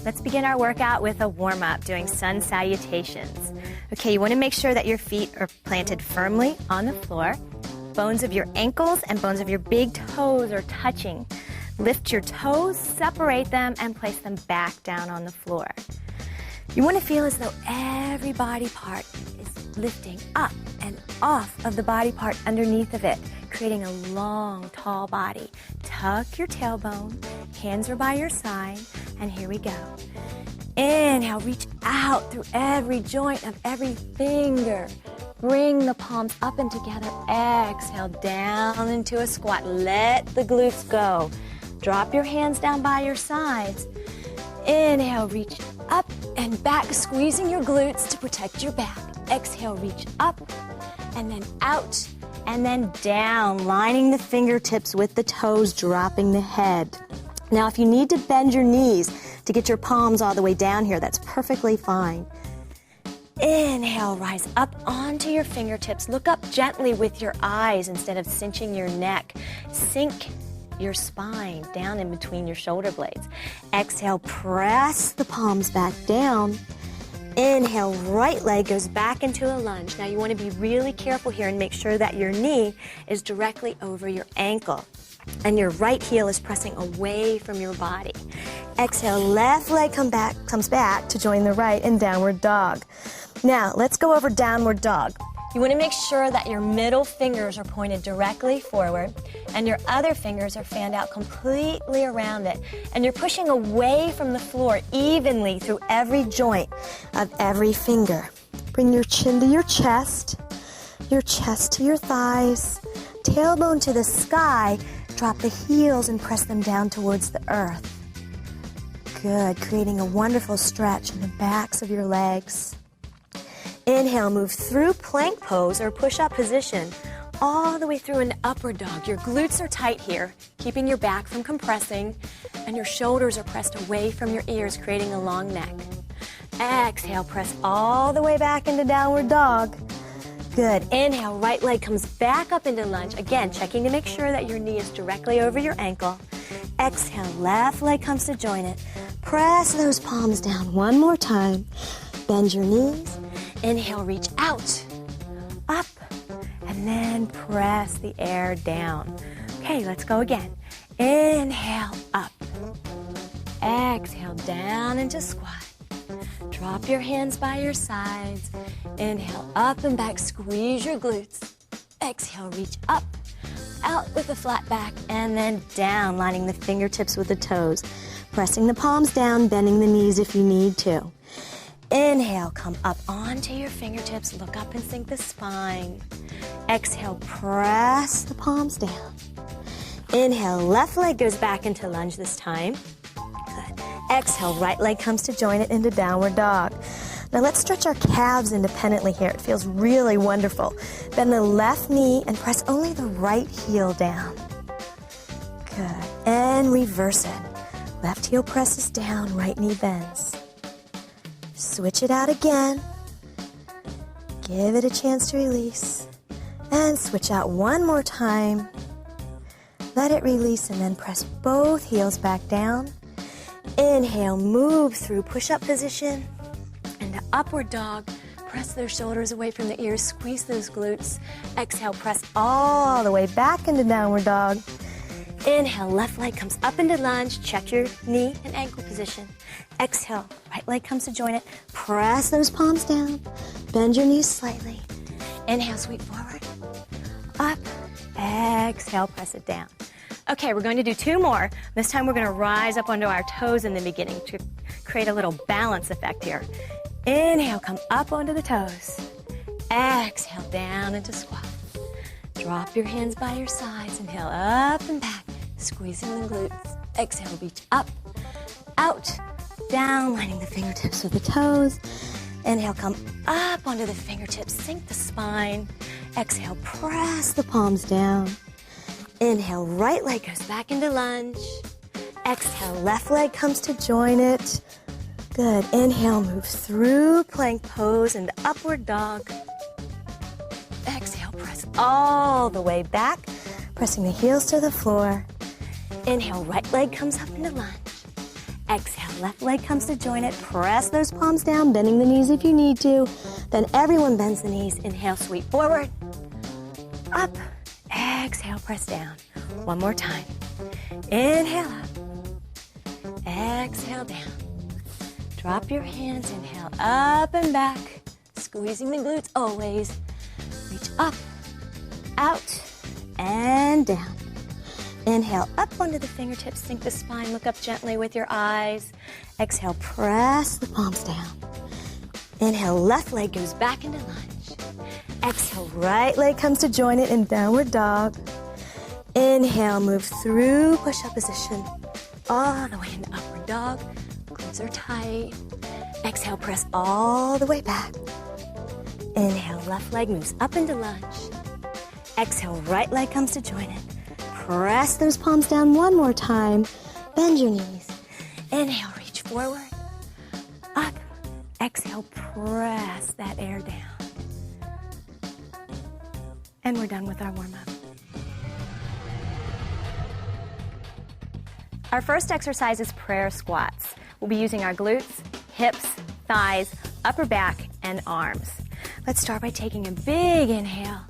Let's begin our workout with a warm-up, doing sun salutations. Okay, you want to make sure that your feet are planted firmly on the floor. Bones of your ankles and bones of your big toes are touching. Lift your toes, separate them, and place them back down on the floor. You want to feel as though every body part is lifting up and off of the body part underneath of it, creating a long, tall body. Tuck your tailbone, hands are by your side, and here we go. Inhale, reach out through every joint of every finger. Bring the palms up and together. Exhale, down into a squat. Let the glutes go. Drop your hands down by your sides. Inhale, reach up and back, squeezing your glutes to protect your back. Exhale, reach up and then out and then down, lining the fingertips with the toes, dropping the head. Now, if you need to bend your knees to get your palms all the way down here, that's perfectly fine. Inhale, rise up onto your fingertips. Look up gently with your eyes instead of cinching your neck. Sink your spine down in between your shoulder blades. Exhale, press the palms back down. Inhale, right leg goes back into a lunge. Now you want to be really careful here and make sure that your knee is directly over your ankle and your right heel is pressing away from your body. Exhale, left leg comes back to join the right in downward dog. Now, let's go over downward dog. You want to make sure that your middle fingers are pointed directly forward and your other fingers are fanned out completely around it. And you're pushing away from the floor evenly through every joint of every finger. Bring your chin to your chest to your thighs, tailbone to the sky. Drop the heels and press them down towards the earth. Good, creating a wonderful stretch in the backs of your legs. Inhale, move through plank pose or push-up position all the way through an upward dog. Your glutes are tight here, keeping your back from compressing, and your shoulders are pressed away from your ears, creating a long neck. Exhale, press all the way back into downward dog. Good. Inhale, right leg comes back up into lunge. Again, checking to make sure that your knee is directly over your ankle. Exhale, left leg comes to join it. Press those palms down one more time. Bend your knees. Inhale, reach out, up, and then press the air down. Okay, let's go again. Inhale, up. Exhale, down into squat. Drop your hands by your sides. Inhale, up and back, squeeze your glutes. Exhale, reach up, out with a flat back, and then down, lining the fingertips with the toes. Pressing the palms down, bending the knees if you need to. Inhale, come up onto your fingertips, look up and sink the spine. Exhale, press the palms down. Inhale, left leg goes back into lunge this time. Good. Exhale, right leg comes to join it into downward dog. Now let's stretch our calves independently here. It feels really wonderful. Bend the left knee and press only the right heel down. Good. And reverse it. Left heel presses down, right knee bends. Switch it out again. Give it a chance to release. And switch out one more time. Let it release and then press both heels back down. Inhale, move through push-up position into upward dog. Press those shoulders away from the ears. Squeeze those glutes. Exhale, press all the way back into downward dog. Inhale, left leg comes up into lunge. Check your knee and ankle position. Exhale, right leg comes to join it. Press those palms down. Bend your knees slightly. Inhale, sweep forward. Up. Exhale, press it down. Okay, we're going to do two more. This time we're going to rise up onto our toes in the beginning to create a little balance effect here. Inhale, come up onto the toes. Exhale, down into squat. Drop your hands by your sides. Inhale, up and back. Squeezing the glutes. Exhale, reach up, out, down, lining the fingertips with the toes. Inhale, come up onto the fingertips, sink the spine. Exhale, press the palms down. Inhale, right leg goes back into lunge. Exhale, left leg comes to join it. Good. Inhale, move through plank pose into upward dog. Exhale, press all the way back, pressing the heels to the floor. Inhale, right leg comes up into lunge. Exhale, left leg comes to join it. Press those palms down, bending the knees if you need to. Then everyone bends the knees. Inhale, sweep forward. Up. Exhale, press down. One more time. Inhale up. Exhale down. Drop your hands. Inhale up and back. Squeezing the glutes always. Reach up, out, and down. Inhale up onto the fingertips. Sink the spine. Look up gently with your eyes. Exhale, press the palms down. Inhale, left leg goes back into lunge. Exhale, right leg comes to join it in downward dog. Inhale, move through push-up position. All the way into upward dog. Glutes are tight. Exhale, press all the way back. Inhale, left leg moves up into lunge. Exhale, right leg comes to join it. Press those palms down one more time. Bend your knees. Inhale, reach forward. Up. Exhale, press that air down. And we're done with our warm-up. Our first exercise is prayer squats. We'll be using our glutes, hips, thighs, upper back, and arms. Let's start by taking a big inhale.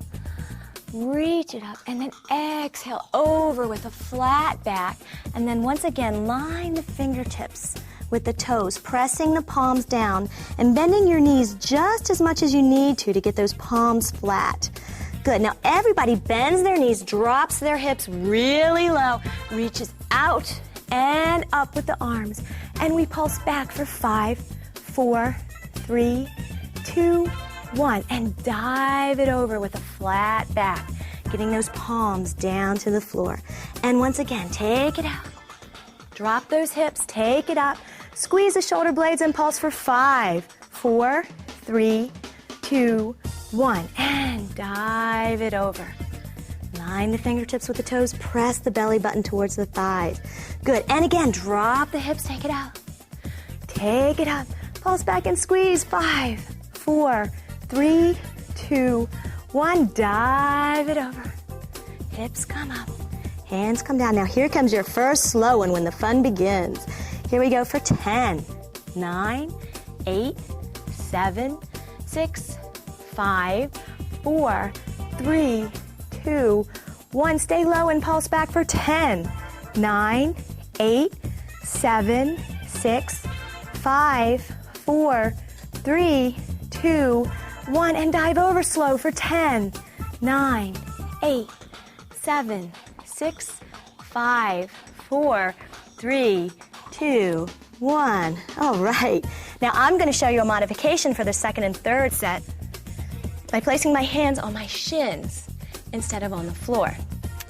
Reach it up, and then exhale over with a flat back. And then once again, line the fingertips with the toes, pressing the palms down and bending your knees just as much as you need to get those palms flat. Good. Now everybody bends their knees, drops their hips really low, reaches out and up with the arms. And we pulse back for 5, 4, 3, 2, 1. And dive it over with a flat back, getting those palms down to the floor. And once again, take it out. Drop those hips, take it up. Squeeze the shoulder blades and pulse for 5, 4, 3, 2, 1. And dive it over. Line the fingertips with the toes. Press the belly button towards the thighs. Good. And again, drop the hips, take it out. Take it up. Pulse back and squeeze. 5, 4, 3, 2, 1. Dive it over. Hips come up. Hands come down. Now here comes your first slow one when the fun begins. Here we go for 10, 9, 8, 7, 6, 5, 4, 3, 2, 1. Stay low and pulse back for 10, 9, 8, 7, 6, 5, 4, 3, 2, 1. And dive over slow for 10, 9, 8, 7, 6, 5, 4, 3, 2, 1. All right. Now I'm going to show you a modification for the second and third set by placing my hands on my shins instead of on the floor.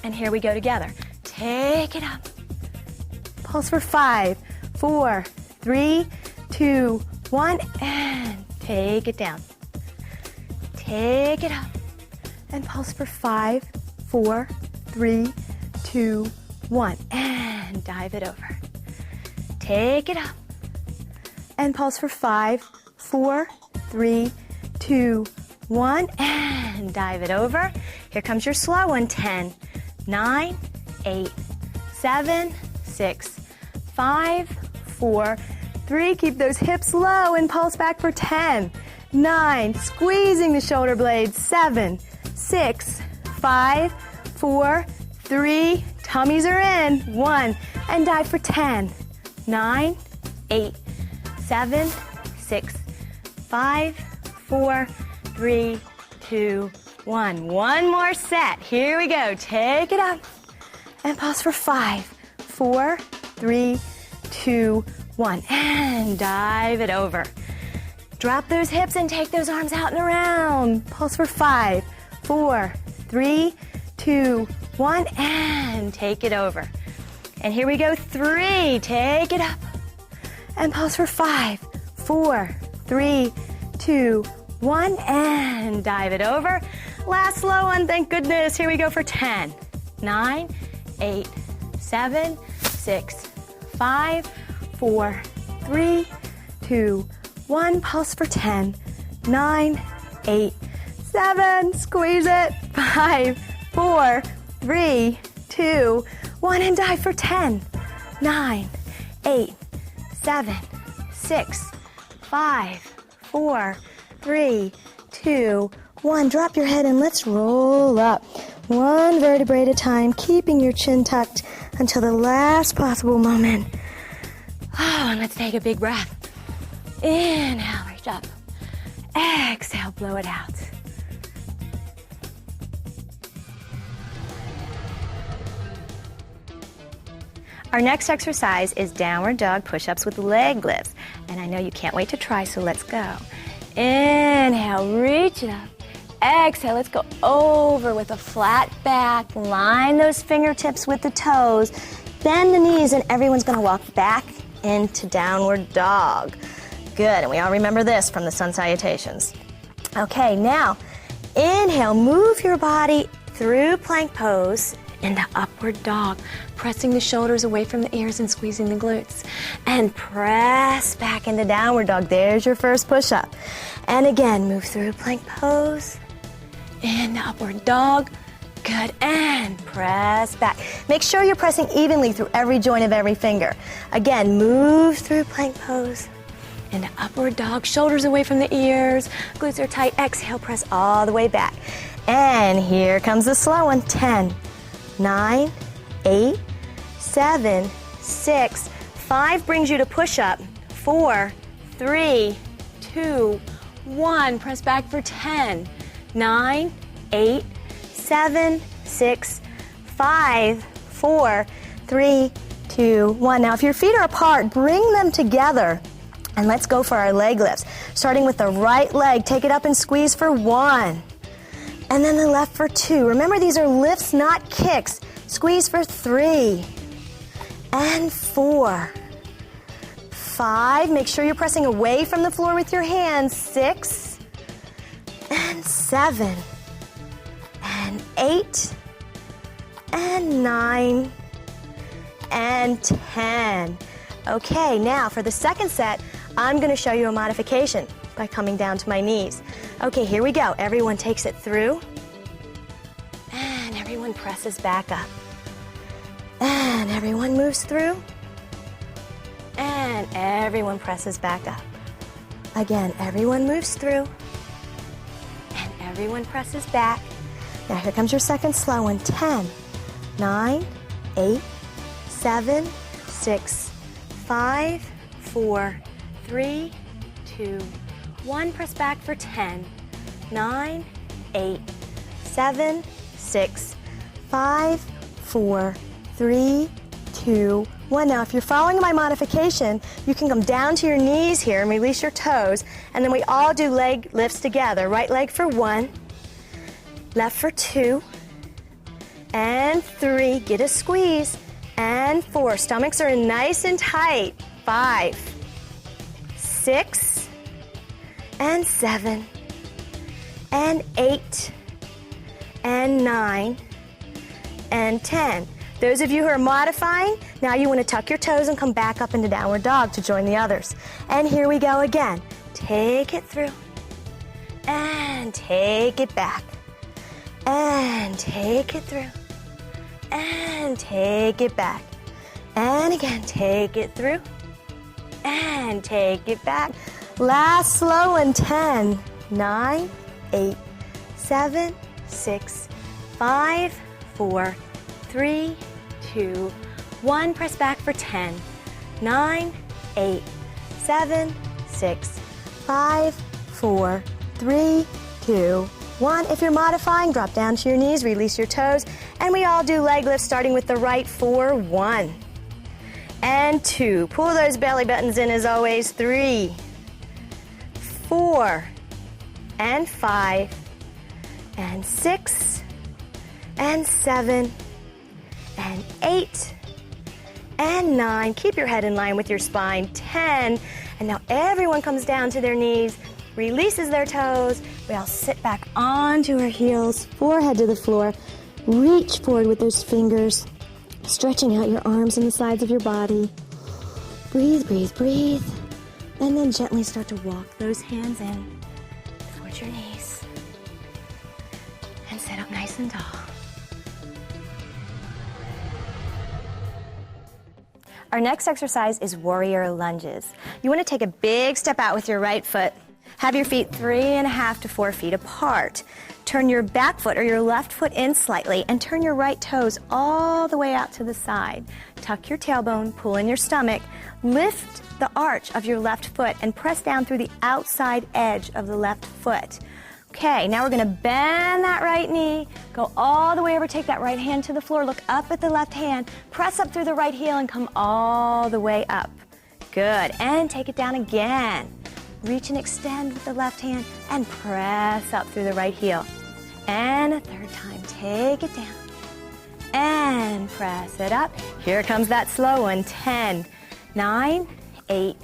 And here we go together. Take it up. Pulse for 5, 4, 3, 2, 1, and take it down. Take it up. And pulse for 5, 4, 3, 2, 1, and dive it over. Take it up. And pulse for 5, 4, 3, 2, 1, and dive it over. Here comes your slow one. 10, 9, 8, 7, 6, 5, 4, 3. Keep those hips low and pulse back for 10, 9. Squeezing the shoulder blades. 7, 6, 5, 4, 3. Tummies are in. 1. And dive for 10, 9, 8, 7, 6, 5, 4, 3, 2, 1. One more set. Here we go. Take it up. And pause for 5, 4, 3, 2, 1. And dive it over. Drop those hips and take those arms out and around. Pulse for 5, 4, 3, 2, 1. And take it over. And here we go. 3. Take it up. And pause for 5, 4, 3, 2, 1. And dive it over. Last slow one. Thank goodness. Here we go for 10, 9, 8, 7, 6, 5, 4, 3, 2, 1. Pulse for 10, 9, 8, 7. Squeeze it. 5, 4, 3, 2, 1. And dive for 10, 9, 8, 7, 6, 5, 4, 3, 2, 1. Drop your head and let's roll up. One vertebrae at a time, keeping your chin tucked until the last possible moment. Oh, and let's take a big breath. Inhale, reach up. Exhale, blow it out. Our next exercise is downward dog push-ups with leg lifts. And I know you can't wait to try, so let's go. Inhale, reach it up. Exhale, let's go over with a flat back. Line those fingertips with the toes. Bend the knees, and everyone's going to walk back into downward dog. Good, and we all remember this from the sun salutations. Okay, now, inhale, move your body through plank pose into upward dog, pressing the shoulders away from the ears and squeezing the glutes. And press back into downward dog. There's your first push-up. And again, move through plank pose into upward dog. Good, and press back. Make sure you're pressing evenly through every joint of every finger. Again, move through plank pose into upward dog. Shoulders away from the ears. Glutes are tight. Exhale, press all the way back. And here comes the slow one. 10, 9, 8, 7, 6, 5 brings you to push-up. 4, 3, 2, 1. Press back for 10, 9, 8, 7, 6, 5, 4, 3, 2, 1. Now, if your feet are apart, bring them together. And let's go for our leg lifts. Starting with the right leg, take it up and squeeze for 1. And then the left for 2. Remember, these are lifts, not kicks. Squeeze for 3. And 4. 5. Make sure you're pressing away from the floor with your hands. 6. And 7. And 8. And 9. And 10. Okay, now for the second set, I'm going to show you a modification by coming down to my knees. Okay, here we go. Everyone takes it through. And everyone presses back up. And everyone moves through. And everyone presses back up. Again, everyone moves through. And everyone presses back. Now here comes your second slow one. 10, 9, 8, 7, 6, 5, 4, 3, 2, 1. Press back for 10, 9, 8, 7, 6, 5, 4, 3, 2, 1. Now, if you're following my modification, you can come down to your knees here and release your toes, and then we all do leg lifts together. Right leg for 1, left for 2, and 3. Get a squeeze. And 4. Stomachs are in nice and tight. 5, 6, and 7, and 8, and 9, and 10. Those of you who are modifying, now you want to tuck your toes and come back up into downward dog to join the others. And here we go again. Take it through. And take it back. And take it through. And take it back. And again, take it through. And take it back. Last slow one. 10, 9, 8, 7, 6, 5, 4, 3, 2, 1. Press back for 10, 9, 8, 7, 6, 5, 4, 3, 2, 1. If you're modifying, drop down to your knees, release your toes, and we all do leg lifts starting with the right for 1 and 2. Pull those belly buttons in as always. 3, 4, and 5, and 6, and 7, and 8, and 9. Keep your head in line with your spine. 10. And now everyone comes down to their knees, releases their toes. We all sit back onto our heels, forehead to the floor. Reach forward with those fingers, stretching out your arms and the sides of your body. Breathe, breathe, breathe. And then gently start to walk those hands in towards your knees. And sit up nice and tall. Our next exercise is warrior lunges. You want to take a big step out with your right foot. Have your feet 3.5 to 4 feet apart. Turn your back foot or your left foot in slightly and turn your right toes all the way out to the side. Tuck your tailbone, pull in your stomach, lift the arch of your left foot and press down through the outside edge of the left foot. Okay, now we're going to bend that right knee, go all the way over, take that right hand to the floor, look up at the left hand, press up through the right heel and come all the way up. Good, and take it down again. Reach and extend with the left hand and press up through the right heel. And a third time, take it down and press it up. Here comes that slow one. 10, 9, 8,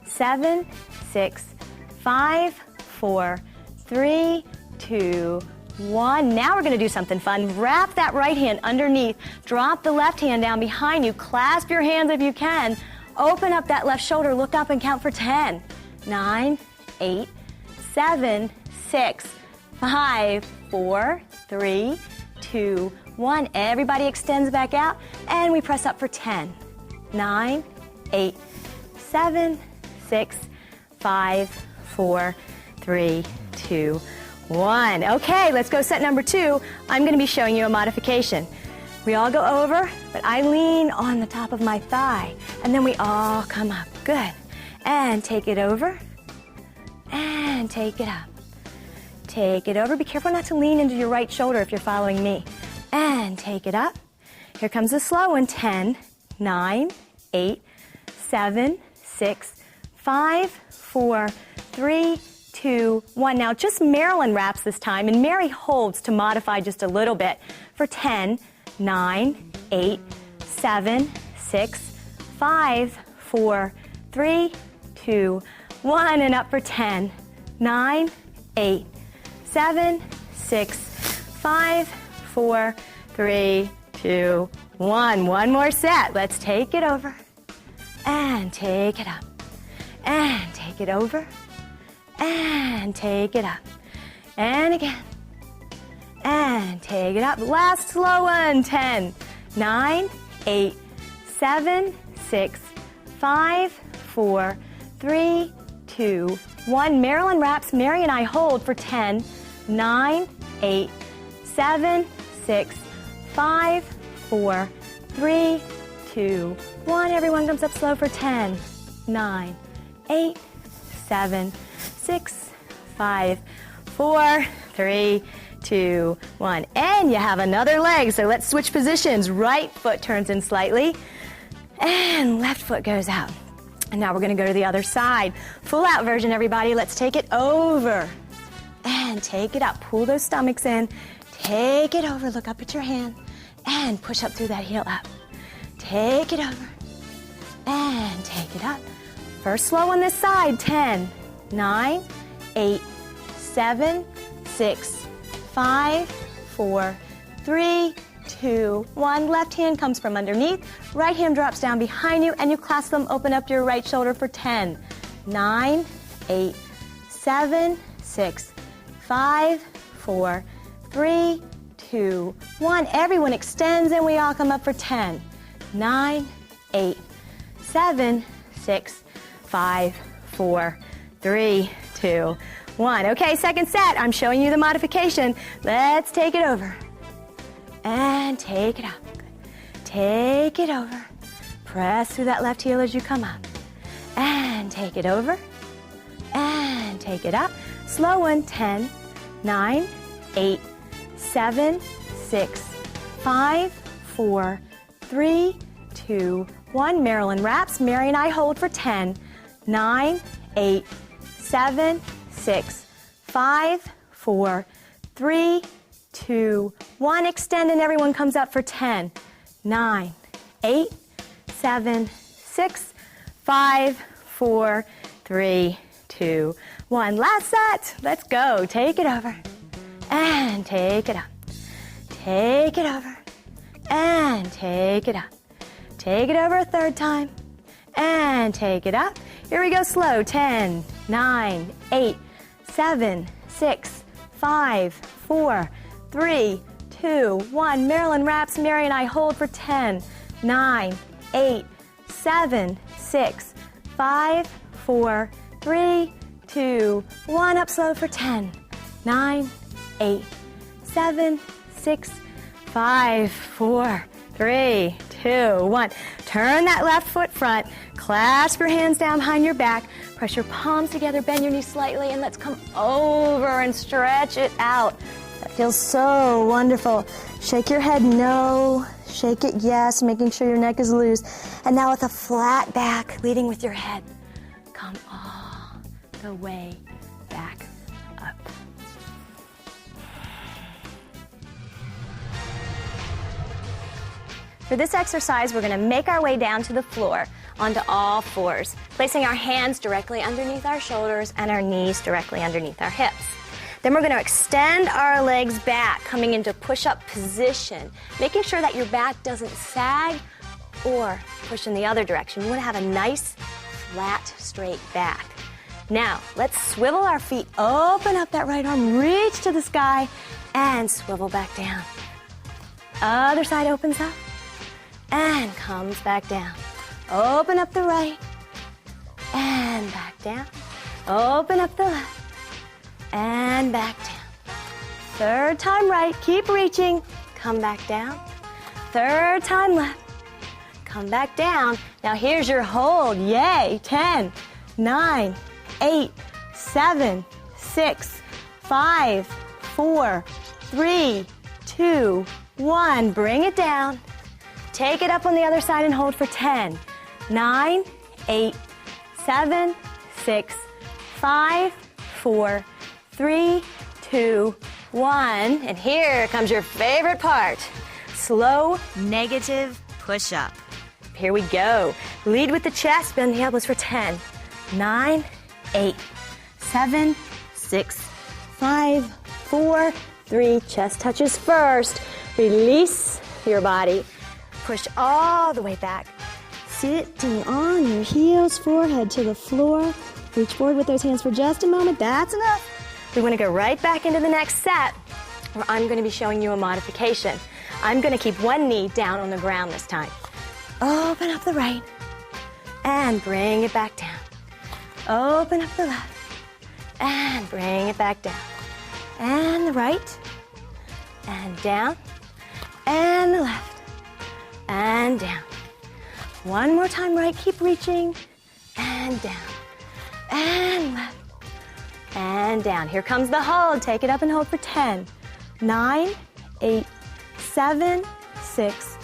7, 6, 5, 4, 3, 2, 1. Now we're going to do something fun. Wrap that right hand underneath. Drop the left hand down behind you. Clasp your hands if you can. Open up that left shoulder. Look up and count for 10, 9, 8, 7, 6, 5, 4, 3, 2, 1. Everybody extends back out and we press up for 10, 9, 8, 7, 6, 5, 4, 3, 2, 1. Okay, let's go set number 2. I'm going to be showing you a modification. We all go over, but I lean on the top of my thigh, and then we all come up. Good. And take it over, and take it up. Take it over. Be careful not to lean into your right shoulder if you're following me. And take it up. Here comes the slow one. 10, 9, 8, 7, 6, 5, 4, 3, 2, 1. Now just Marilyn wraps this time, and Mary holds to modify just a little bit for 10, 9, 8, 7, 6, 5, 4, 3, 2, 1, and up for 10, 9, 8, 7, 6, 5, 4, 3, 2, 1. One more set. Let's take it over and take it up and take it over and take it up and again and take it up. Last slow one. 10, 9, 8, 7, 6, 5, 4, 3, 2, 1. Marilyn wraps. Mary and I hold for 10, 9, 8, 7, 6, 5, 4, 3, 2, 1. Everyone comes up slow for 10, 9, 8, 7, 6, 5, 4, 3, 2, 1. And you have another leg. So let's switch positions. Right foot turns in slightly and left foot goes out. And now we're going to go to the other side. Full out version, everybody. Let's take it over and take it up. Pull those stomachs in. Take it over. Look up at your hand and push up through that heel up. Take it over and take it up. First slow on this side. 10, 9, 8, 7, 6, 5, 4, 3, 2, 1. Left hand comes from underneath. Right hand drops down behind you and you clasp them. Open up your right shoulder for 10, 9, 8, 7, 6, 5, 4, 3, 2, 1. Everyone extends and we all come up for 10, 9, 8, 7, 6, 5, 4, 3, 2, 1. Okay, second set. I'm showing you the modification. Let's take it over and take it up. Take it over. Press through that left heel as you come up. And take it over. And take it up. Slow one. 10, 9, 8, 7, 6, 5, 4, 3, 2, 1. Marilyn wraps. Mary and I hold for 10, 9, 8, 7, 6, 5, 4, 3, 2, 1. Extend and everyone comes up for 10, 9, 8, 7, 6, 5, 4, 3, 2, 1. Last set. Let's go. Take it over and take it up. Take it over and take it up. Take it over a third time and take it up. Here we go slow. 10, 9, 8, 7, 6, 5, 4, 3, 2, 1. Marilyn wraps. Mary and I hold for 10, 9, 8, 7, 6, 5, 4, 3, 2, 1. Up slow for 10, 9, 8, 7, 6, 5, 4, 3, 2, 1. Turn that left foot front. Clasp your hands down behind your back. Press your palms together. Bend your knees slightly. And let's come over and stretch it out. That feels so wonderful. Shake your head no. Shake it yes. Making sure your neck is loose. And now with a flat back, leading with your head. Come all the way back up. For this exercise, we're going to make our way down to the floor onto all fours, placing our hands directly underneath our shoulders and our knees directly underneath our hips. Then we're going to extend our legs back, coming into push-up position, making sure that your back doesn't sag or push in the other direction. You want to have a nice, flat, straight back. Now, let's swivel our feet, open up that right arm, reach to the sky, and swivel back down. Other side opens up and comes back down. Open up the right and back down. Open up the left and back down. Third time right, keep reaching, come back down. Third time left, come back down. Now here's your hold, yay, 10, 9, 8, 7, 6, 5, 4, 3, 2, 1. Bring it down. Take it up on the other side and hold for 10, 9, 8, 7, 6, 5, 4, 3, 2, 1. And here comes your favorite part. Slow negative push-up. Here we go. Lead with the chest, bend the elbows for 10, 9, 8, 7, 6, 5, 4, 3. Chest touches first. Release your body. Push all the way back. Sitting on your heels, forehead to the floor. Reach forward with those hands for just a moment. That's enough. We want to go right back into the next set where I'm going to be showing you a modification. I'm going to keep one knee down on the ground this time. Open up the right and bring it back down. Open up the left and bring it back down. And the right and down and the left. And down. One more time right, keep reaching, and down, and left, and down. Here comes the hold. Take it up and hold for 10, 9, 8, 7, 6,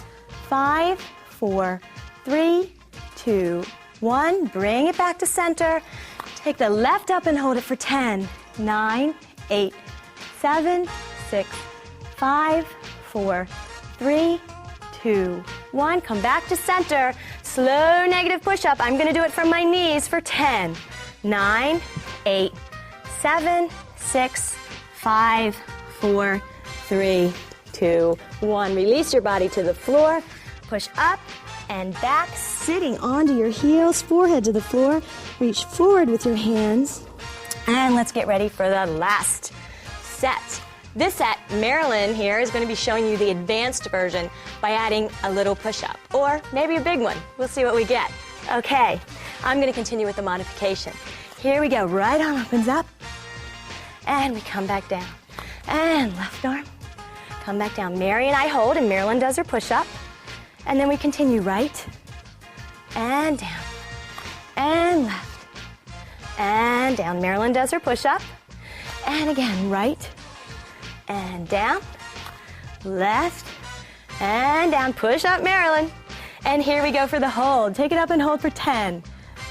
5, 4, 3, 2, 1. Bring it back to center. Take the left up and hold it for 10, 9, 8, 7, 6, 5, 4, 3, 2, 1. Come back to center. Slow negative push-up. I'm going to do it from my knees for 10, 9, 8, 7, 6, 5, 4, 3, 2, 1. Release your body to the floor. Push up and back, sitting onto your heels, forehead to the floor. Reach forward with your hands. And let's get ready for the last set. This set, Marilyn here is going to be showing you the advanced version by adding a little push-up, or maybe a big one. We'll see what we get. Okay, I'm going to continue with the modification. Here we go. Right arm opens up, and we come back down. And left arm, come back down. Mary and I hold, and Marilyn does her push-up. And then we continue right, and down, and left, and down. Marilyn does her push-up. And again, right, and down, left, and down. Push up, Marilyn. And here we go for the hold. Take it up and hold for 10,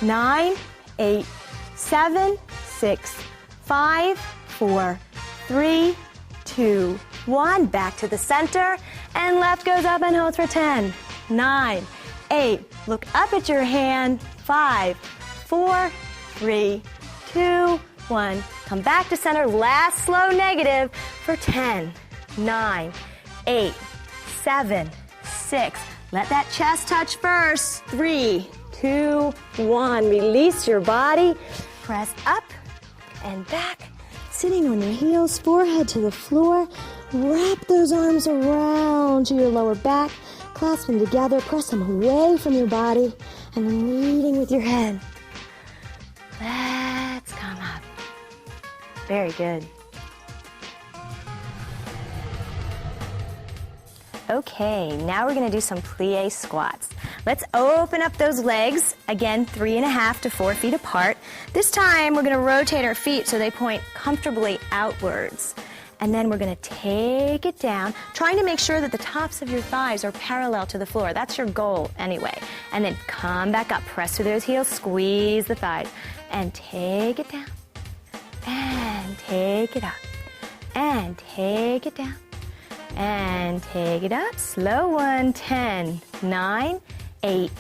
9, 8, 7, 6, 5, 4, 3, 2, 1. Back to the center. And left goes up and holds for 10, 9, 8. Look up at your hand. 5, 4, 3, 2, 1. Come back to center. Last slow negative for 10, 9, 8, 7, 6. Let that chest touch first. 3, 2, 1. Release your body. Press up and back. Sitting on your heels, forehead to the floor. Wrap those arms around your lower back. Clasp them together. Press them away from your body. and leading with your head. Let's come up. Very good. Okay, now we're gonna do some plie squats. Let's open up those legs, again, 3.5 to 4 feet apart. This time, we're gonna rotate our feet so they point comfortably outwards. And then we're gonna take it down, trying to make sure that the tops of your thighs are parallel to the floor. That's your goal anyway. And then come back up, press through those heels, squeeze the thighs, and take it down, and take it up, and take it down, and take it up. Slow one. 10, 9, 8,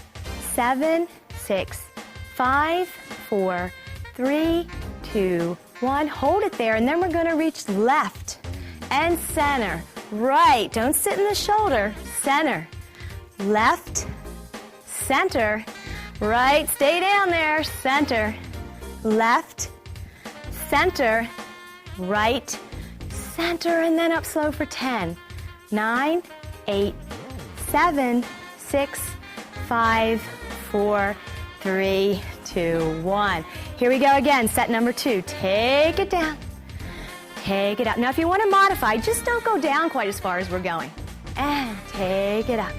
7, 6, 5, 4, 3, 2, 1. Hold it there, and then we're gonna reach left and center. Right, don't sit in the shoulder. Center, left, center, right, stay down there. Center, left, center, right, center, and then up slow for 10, 9, 8, 7, 6, 5, 4, 3, 2, 1. Here we go again, set number 2. Take it down, take it up. Now if you want to modify, just don't go down quite as far as we're going. And take it up,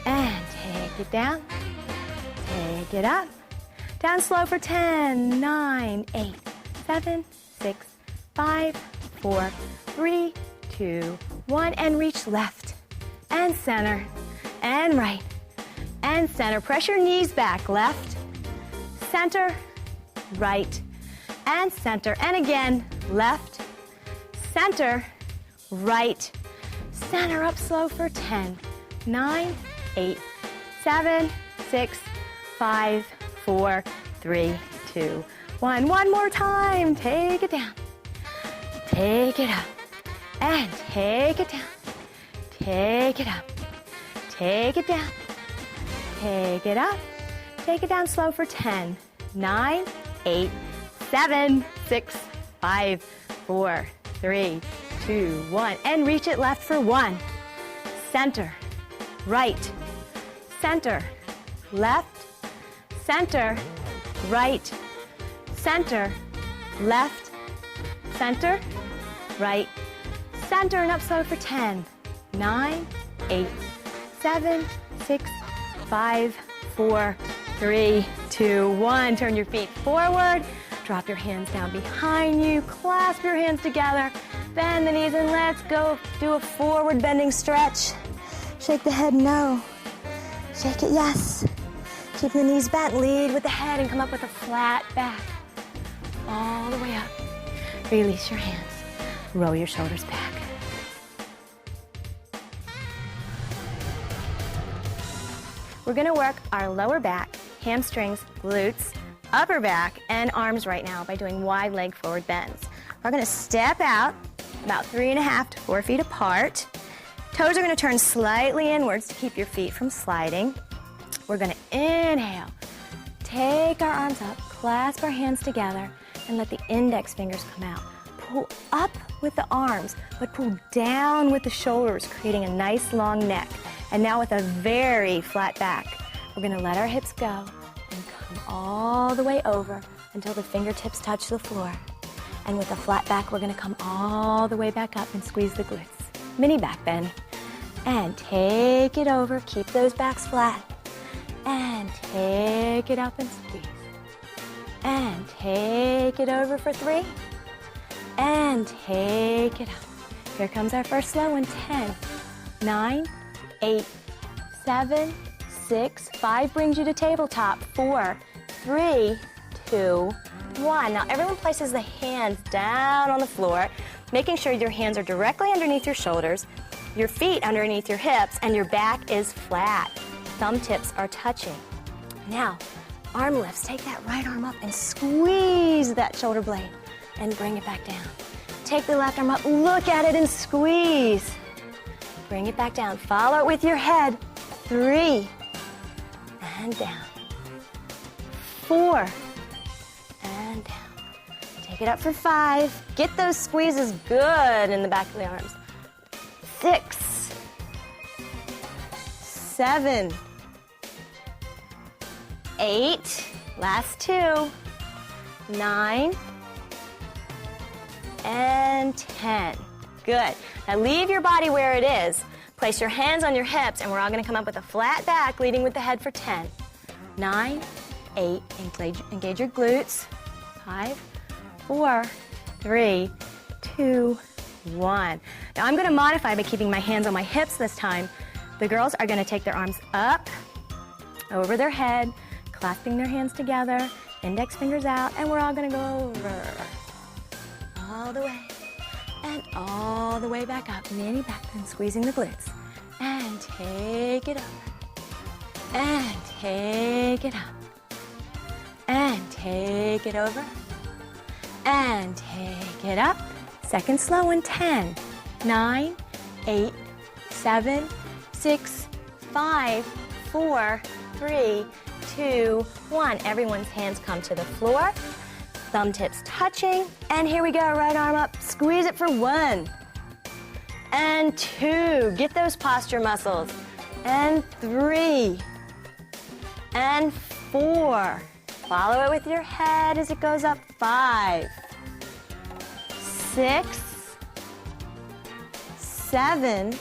and take it down, take it up. Down slow for 10, 9, 8, 7, 6, 5, 4, 3, 2, 1, and reach left, and center, and right, and center. Press your knees back, left, center, right, and center. And again, left, center, right, center. Up slow for 10, 9, 8, 7, 6, 5, 4, 3, 2, 1. One more time. Take it down. Take it up. And take it down. Take it up. Take it down. Take it up. Take it down slow for 10, 9, 8, 7, 6, 5, 4, 3, 2, 1. And reach it left for 1. Center, right, center, left, center, right, center, left, center, right, center, and up slow for 10, 9, 8, 7, 6, 5, 4, 3, 2, 1. Turn your feet forward, drop your hands down behind you, clasp your hands together, bend the knees, and let's go do a forward bending stretch. Shake the head no, shake it yes. Keep the knees bent, lead with the head, and come up with a flat back. All the way up. Release your hands. Roll your shoulders back. We're gonna work our lower back, hamstrings, glutes, upper back, and arms right now by doing wide leg forward bends. We're gonna step out about 3.5 to 4 feet apart. Toes are gonna turn slightly inwards to keep your feet from sliding. We're gonna inhale, take our arms up, clasp our hands together, and let the index fingers come out. Pull up with the arms, but pull down with the shoulders, creating a nice long neck. And now with a very flat back, we're gonna let our hips go and come all the way over until the fingertips touch the floor. And with a flat back, we're gonna come all the way back up and squeeze the glutes. Mini back bend. And take it over, keep those backs flat. And take it up and squeeze. And take it over for 3. And take it up. Here comes our first slow one. 10, 9, 8, 7, 6, 5 brings you to tabletop. 4, 3, 2, 1. Now everyone places the hands down on the floor, making sure your hands are directly underneath your shoulders, your feet underneath your hips, and your back is flat. Thumb tips are touching. Now, arm lifts. Take that right arm up and squeeze that shoulder blade and bring it back down. Take the left arm up, look at it and squeeze. Bring it back down. Follow it with your head. 3, and down. 4, and down. Take it up for 5. Get those squeezes good in the back of the arms. 6, 7, 8, last 2, 9, and 10. Good. Now leave your body where it is. Place your hands on your hips, and we're all going to come up with a flat back, leading with the head for 10, 9, 8, engage your glutes, 5, 4, 3, 2, 1. Now I'm going to modify by keeping my hands on my hips this time. The girls are going to take their arms up, over their head, clasping their hands together, index fingers out, and we're all going to go over, all the way, and all the way back up. Mini back bend, squeezing the glutes, and take it over, and take it up, and take it over, and take it up. Second slow one, 10, 9, 8, 7, 6, 5, 4, 3, 2, 1. Everyone's hands come to the floor, thumb tips touching, and here we go, right arm up, squeeze it for 1, and 2, get those posture muscles, and 3, and 4, follow it with your head as it goes up, 5, 6, 7,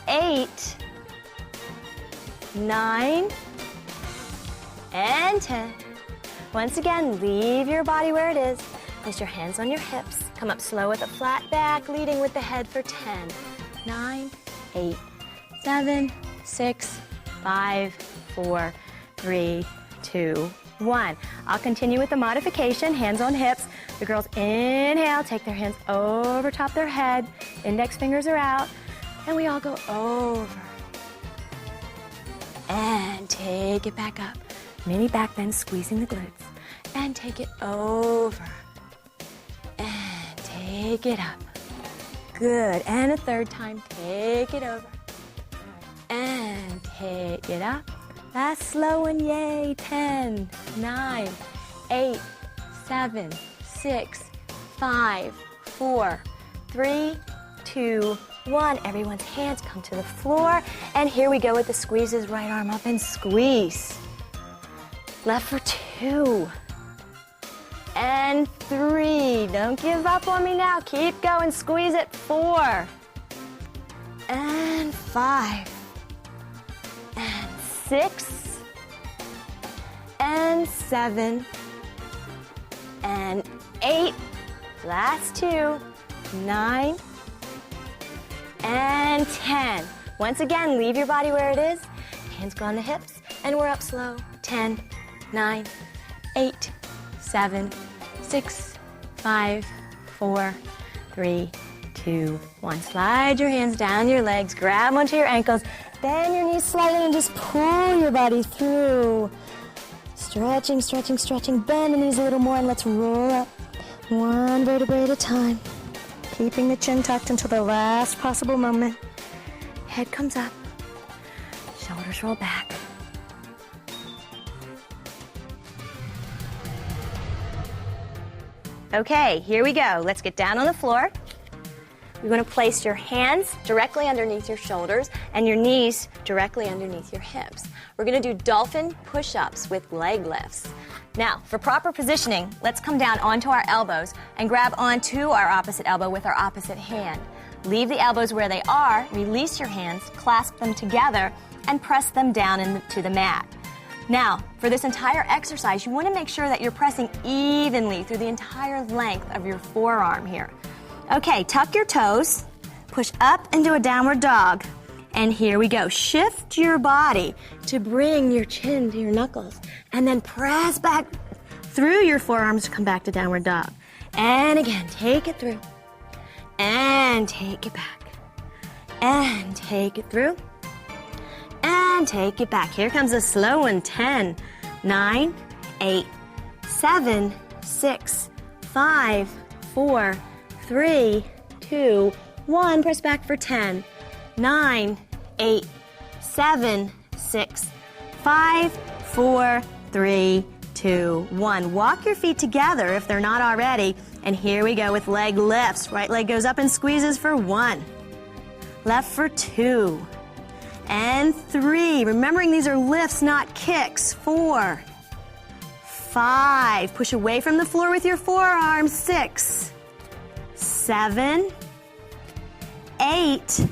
8, 9, and 10. Once again, leave your body where it is. Place your hands on your hips. Come up slow with a flat back, leading with the head for 10, 9, 8, 7, 6, 5, 4, 3, 2, 1. I'll continue with the modification, hands on hips. The girls inhale, take their hands over top their head, index fingers are out, and we all go over. And take it back up. Mini back bend, squeezing the glutes. And take it over. And take it up. Good. And a third time, take it over. And take it up. Last slow one, yay. 10, 9, 8, 7, 6, 5, 4, 3, 2, 1. Everyone's hands come to the floor. And here we go with the squeezes. Right arm up and squeeze. Left for 2. And 3. Don't give up on me now. Keep going. Squeeze it. 4. And 5. And 6. And 7. And 8. Last 2. 9. And 10. Once again, leave your body where it is. Hands go on the hips, and we're up slow. 10, 9, 8, 7, 6, 5, 4, 3, 2, 1. Slide your hands down your legs, grab onto your ankles, bend your knees slightly, and just pull your body through. Stretching, stretching, stretching. Bend the knees a little more, and let's roll up. One vertebrae at a time. Keeping the chin tucked until the last possible moment. Head comes up. Shoulders roll back. Okay, here we go. Let's get down on the floor. You're going to place your hands directly underneath your shoulders and your knees directly underneath your hips. We're going to do dolphin push-ups with leg lifts. Now, for proper positioning, let's come down onto our elbows and grab onto our opposite elbow with our opposite hand. Leave the elbows where they are, release your hands, clasp them together, and press them down into the mat. Now, for this entire exercise, you want to make sure that you're pressing evenly through the entire length of your forearm here. Okay, tuck your toes, push up into a downward dog, and here we go. Shift your body to bring your chin to your knuckles, and then press back through your forearms to come back to downward dog. And again, take it through, and take it back, and take it through, and take it back. Here comes a slow one. 10, 9, 8, 7, 6, 5, 4, 3, 2, 1. Press back for 10, 9, 8, 7, 6, 5, 4, 3, 2, 1. Walk your feet together if they're not already. And here we go with leg lifts. Right leg goes up and squeezes for 1. Left for 2. And 3. Remembering these are lifts, not kicks. 4, 5. Push away from the floor with your forearms. 6, 7, 8,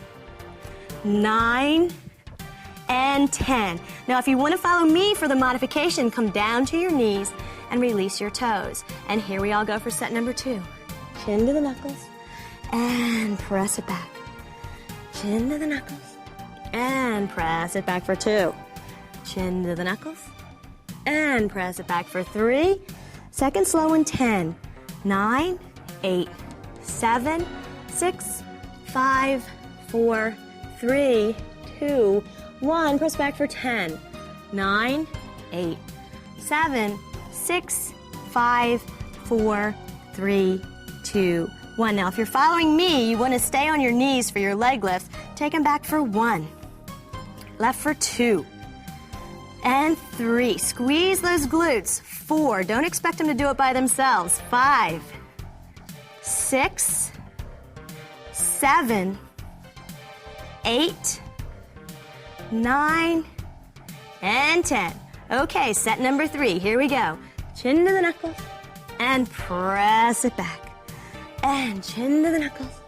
9, and 10. Now, if you want to follow me for the modification, come down to your knees and release your toes. And here we all go for set number 2. Chin to the knuckles and press it back. Chin to the knuckles and press it back for 2. Chin to the knuckles and press it back for 3. Second slow in 10, 9, 8, 7, 6, 5, 4, 3, 2, 1. Press back for 10, 9, 8, 7, 6, 5, 4, 3, 2, 1. Now, if you're following me, you want to stay on your knees for your leg lifts. Take them back for 1. Left for 2. And 3. Squeeze those glutes. 4. Don't expect them to do it by themselves. 5, 6, 7, 8, 9, and 10. Okay, set number 3. Here we go. Chin to the knuckles and press it back. And chin to the knuckles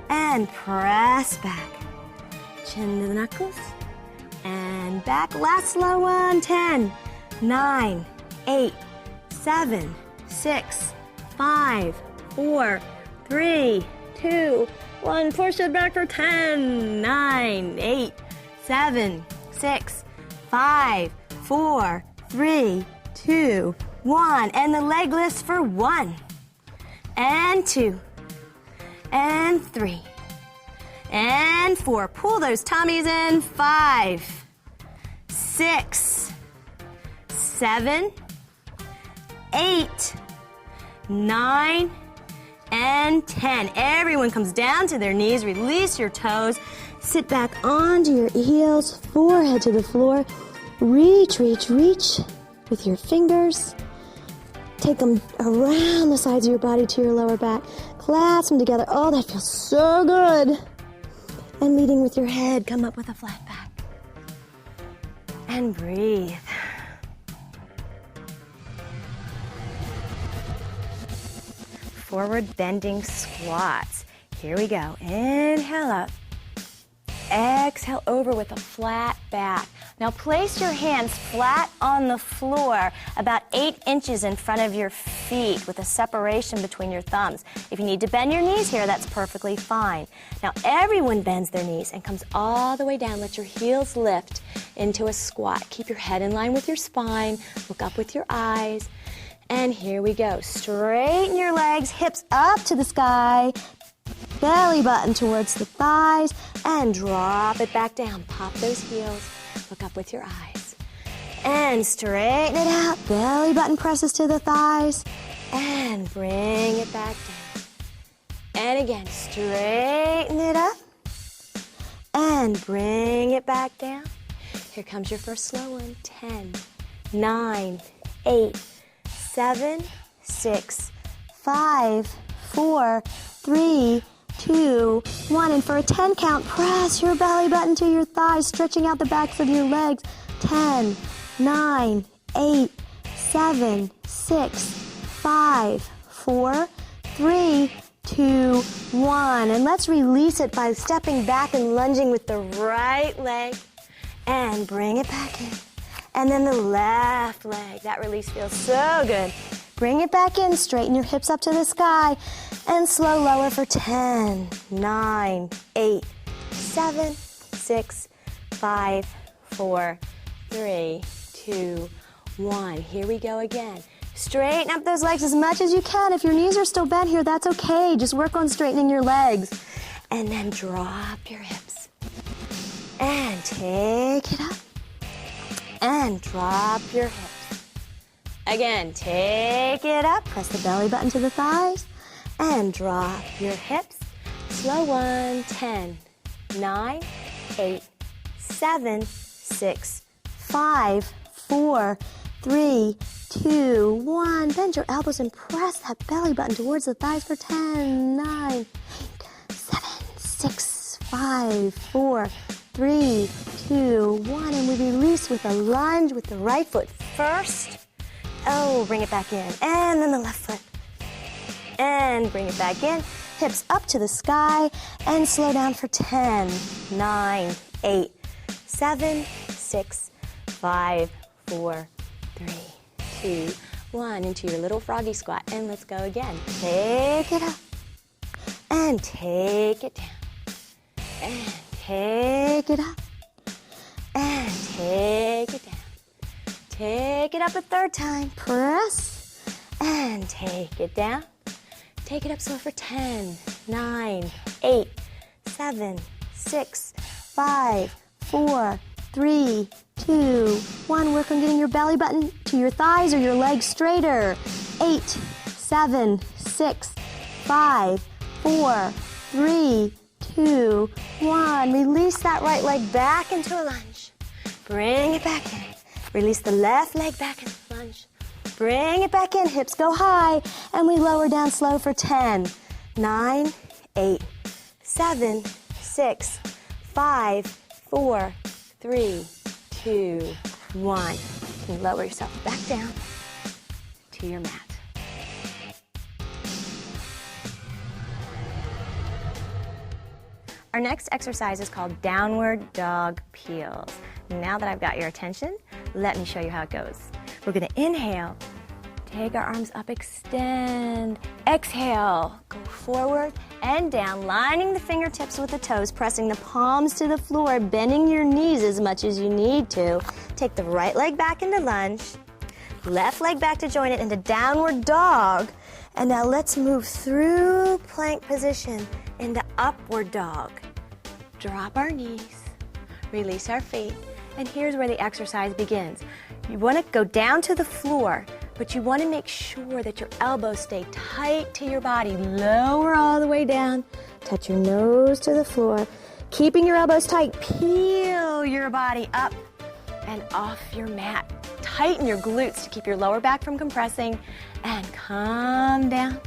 and press back. Chin to the knuckles and back. Last slow one. 10, 9, 8, 7, 6, 5, 4, 3, 2, 1. Push it back for 10, 9, 8, 7, 6, 5, 4, 3, 2, 1. And the leg lifts for 1, and 2, and 3, and 4. Pull those tummies in. 5, 6, 7, 8, 9, and 10. Everyone comes down to their knees. Release your toes. Sit back onto your heels, forehead to the floor. Reach, reach, reach with your fingers. Take them around the sides of your body to your lower back. Clasp them together. Oh, that feels so good. And leading with your head, come up with a flat back. And breathe. Forward bending squats. Here we go. Inhale up. Exhale over with a flat back. Now place your hands flat on the floor, about 8 inches in front of your feet with a separation between your thumbs. If you need to bend your knees here, that's perfectly fine. Now everyone bends their knees and comes all the way down. Let your heels lift into a squat. Keep your head in line with your spine. Look up with your eyes. And here we go. Straighten your legs, hips up to the sky. Belly button towards the thighs and drop it back down. Pop those heels. Look up with your eyes. And straighten it out. Belly button presses to the thighs. And bring it back down. And again, straighten it up. And bring it back down. Here comes your first slow one. 10, 9, 8, 7, 6, 5, 4, 3, 2, 1. And for a 10 count, press your belly button to your thighs, stretching out the backs of your legs. 10, 9, 8, 7, 6, 5, 4, 3, 2, 1. And let's release it by stepping back and lunging with the right leg. And bring it back in. And then the left leg. That release feels so good. Bring it back in. Straighten your hips up to the sky. And slow lower for 10, 9, 8, 7, 6, 5, 4, 3, 2, 1. Here we go again. Straighten up those legs as much as you can. If your knees are still bent here, that's okay. Just work on straightening your legs. And then drop your hips. And take it up. And drop your hips. Again, take it up. Press the belly button to the thighs. And drop your hips. Slow one. 10, 9, 8, 7, 6, 5, 4, 3, 2, 1. Bend your elbows and press that belly button towards the thighs for 10, 9, 8, 7, 6, 5, 4, 3, 2, 1, and we release with a lunge with the right foot first. Oh, bring it back in, and then the left foot. And bring it back in. Hips up to the sky, and slow down for 10, 9, 8, 7, 6, 5, 4, 3, 2, 1. Into your little froggy squat, and let's go again. Take it up, and take it down, and take it up, and take it down. Take it up a third time. Press, and take it down. Take it up slow for 10, 9, 8, 7, 6, 5, 4, 3, 2, 1. Work on getting your belly button to your thighs or your legs straighter. 8, 7, 6, 5, 4, 3, 2, 1. Release that right leg back into a lunge. Bring it back in. Release the left leg back into lunge. Bring it back in, hips go high, and we lower down slow for 10, 9, 8, 7, 6, 5, 4, 3, 2, 1. You lower yourself back down to your mat. Our next exercise is called downward dog peels. Now that I've got your attention, let me show you how it goes. We're going to inhale, take our arms up, extend. Exhale, go forward and down, lining the fingertips with the toes, pressing the palms to the floor, bending your knees as much as you need to. Take the right leg back into lunge, left leg back to join it into downward dog. And now let's move through plank position into upward dog. Drop our knees, release our feet, and here's where the exercise begins. You want to go down to the floor, but you want to make sure that your elbows stay tight to your body. Lower all the way down, touch your nose to the floor. Keeping your elbows tight, peel your body up and off your mat. Tighten your glutes to keep your lower back from compressing, and come down.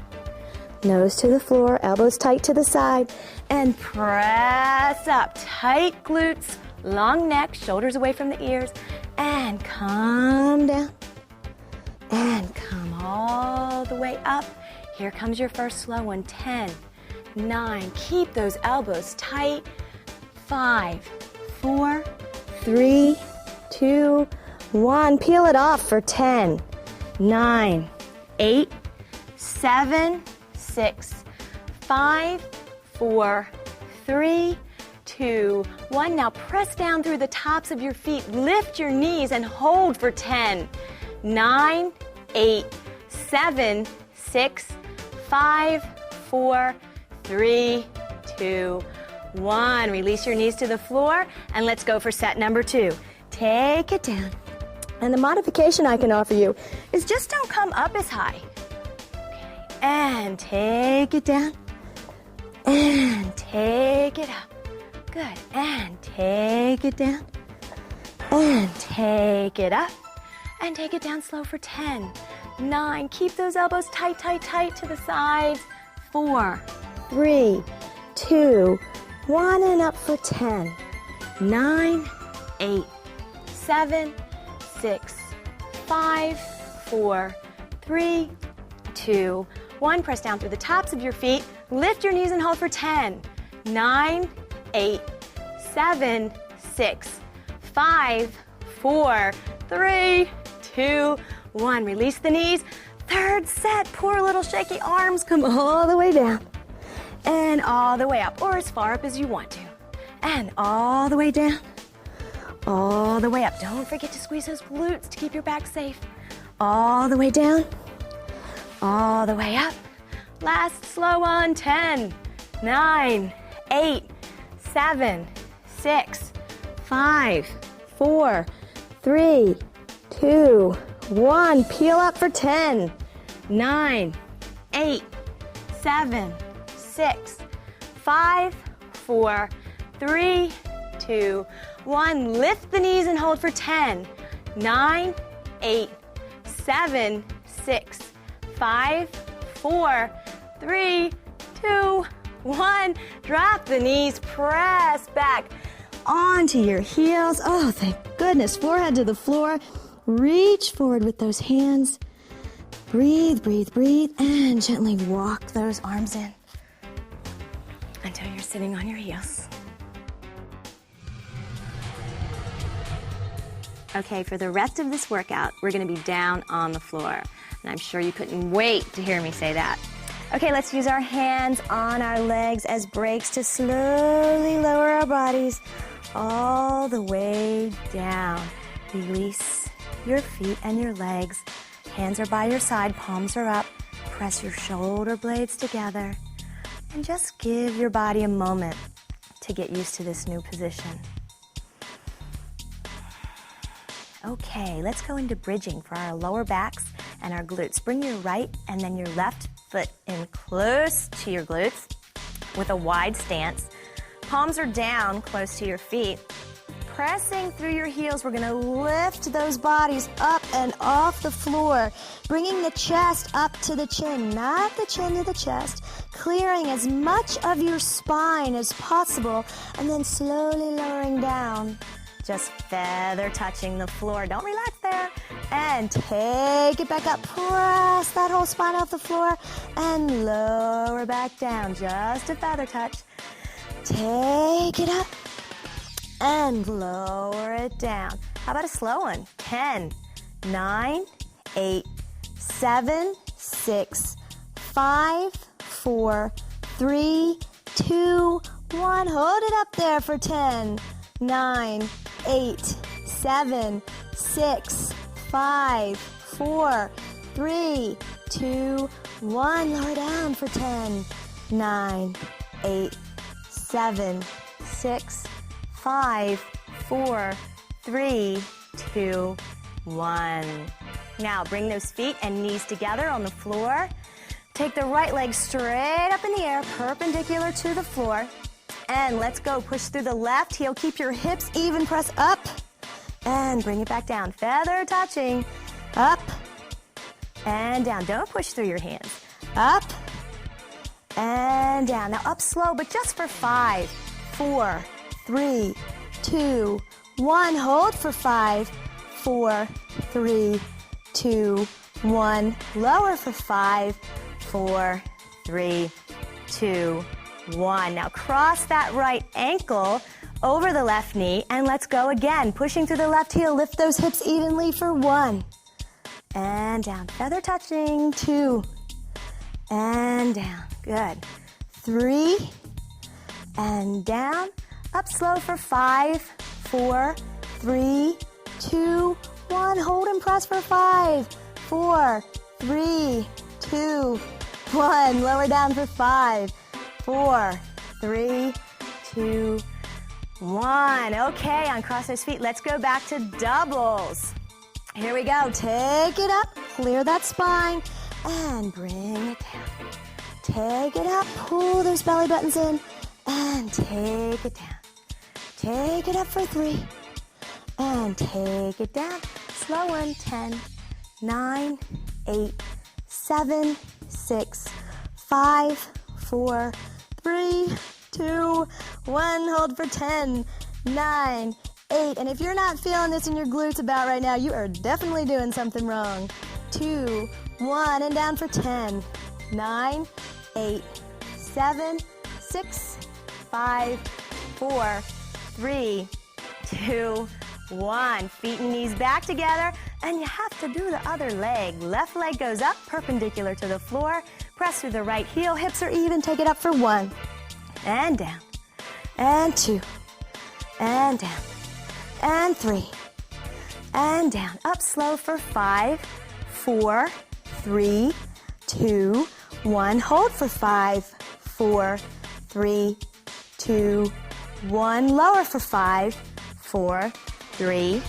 Nose to the floor, elbows tight to the side, and press up. Tight glutes, long neck, shoulders away from the ears, and come down. And come all the way up. Here comes your first slow one. 10, 9, keep those elbows tight. 5, 4, 3, 2, 1. Peel it off for 10, 9, 8, 7, 6, 5, 4, 3, 2, 1. Now press down through the tops of your feet. Lift your knees and hold for 10, 9, 8, 7, 6, 5, 4, 3, 2, 1. Release your knees to the floor, and let's go for set number 2. Take it down. And the modification I can offer you is just don't come up as high. Okay. And take it down. And take it up. Good. And take it down. And take it up. And take it down slow for 10, 9. Keep those elbows tight, tight, tight to the sides. 4, 3, 2, 1. And up for 10, 9, 8, 7, 6, 5, 4, 3, 2, 1. Press down through the tops of your feet. Lift your knees and hold for 10, 9, 8, 7, 6, 5, 4, 3, 2, 1. Release the knees. Third set. Poor little shaky arms. Come all the way down and all the way up, or as far up as you want to. And all the way down, all the way up. Don't forget to squeeze those glutes to keep your back safe. All the way down, all the way up. Last slow one. 10, 9, 8, 7, 6, 5, 4, 3, 2, 1. Peel up for 10, 9, 8, 7, 6, 5, 4, 3, 2, 1. Lift the knees and hold for 10, 9, 8, 7, 6, 5, 4, 3, 2, 1. Drop the knees, press back. onto your heels. Oh, thank goodness. Forehead to the floor. Reach forward with those hands. Breathe, breathe, breathe, and gently walk those arms in until you're sitting on your heels. Okay, for the rest of this workout, we're going to be down on the floor. And I'm sure you couldn't wait to hear me say that. Okay, let's use our hands on our legs as brakes to slowly lower our bodies all the way down. Release your feet and your legs. Hands are by your side, palms are up. Press your shoulder blades together. And just give your body a moment to get used to this new position. Okay, let's go into bridging for our lower backs and our glutes. Bring your right and then your left foot in close to your glutes with a wide stance. Palms are down close to your feet. Pressing through your heels, we're going to lift those bodies up and off the floor, bringing the chest up to the chin, not the chin to the chest, clearing as much of your spine as possible, and then slowly lowering down, just feather touching the floor. Don't relax there. And take it back up. Press that whole spine off the floor and lower back down, just a feather touch. Take it up and lower it down. How about a slow one? 10, 9, 8, 7, 6, 5, 4, 3, 2, 1. Hold it up there for 10, 9, 8, 7, 6, 5, 4, 3, 2, 1. Lower down for 10, 9, 8, 7, 6, 5, 4, 3, 2, 1. Now bring those feet and knees together on the floor. Take the right leg straight up in the air, perpendicular to the floor. And let's go. Push through the left heel. Keep your hips even. Press up and bring it back down. Feather touching. Up and down. Don't push through your hands. Up and down. Now up slow, but just for 5, 4, 3, 2, 1. Hold for 5, 4, 3, 2, 1. Lower for 5, 4, 3, 2, 1. Now cross that right ankle over the left knee and let's go again. Pushing through the left heel, lift those hips evenly for 1. And down. Feather touching. 2. And down. Good. 3. And down. Up slow for 5, 4, 3, 2, 1. Hold and press for 5, 4, 3, 2, 1. Lower down for 5, 4, 3, 2, 1. Okay, uncross those feet. Let's go back to doubles. Here we go. Take it up. Clear that spine. And bring it down. Take it up. Pull those belly buttons in. And take it down. Take it up for 3. And take it down. Slow one. 10, 9, 8, 7, 6, 5, 4, 3, 2, 1. Hold for 10, 9, 8. And if you're not feeling this in your glutes about right now, you are definitely doing something wrong. 2, 1. And down for 10, 9, 8, 7, 6, 5, 4, 3, 2, 1. Feet and knees back together, and you have to do the other leg. Left leg goes up, perpendicular to the floor. Press through the right heel. Hips are even. Take it up for 1. And down. And 2. And down. And 3. And down. Up slow for 5, 4, 3, 2, 1. Hold for 5, 4, 3, 2, 1. Lower for 5, 4, 3,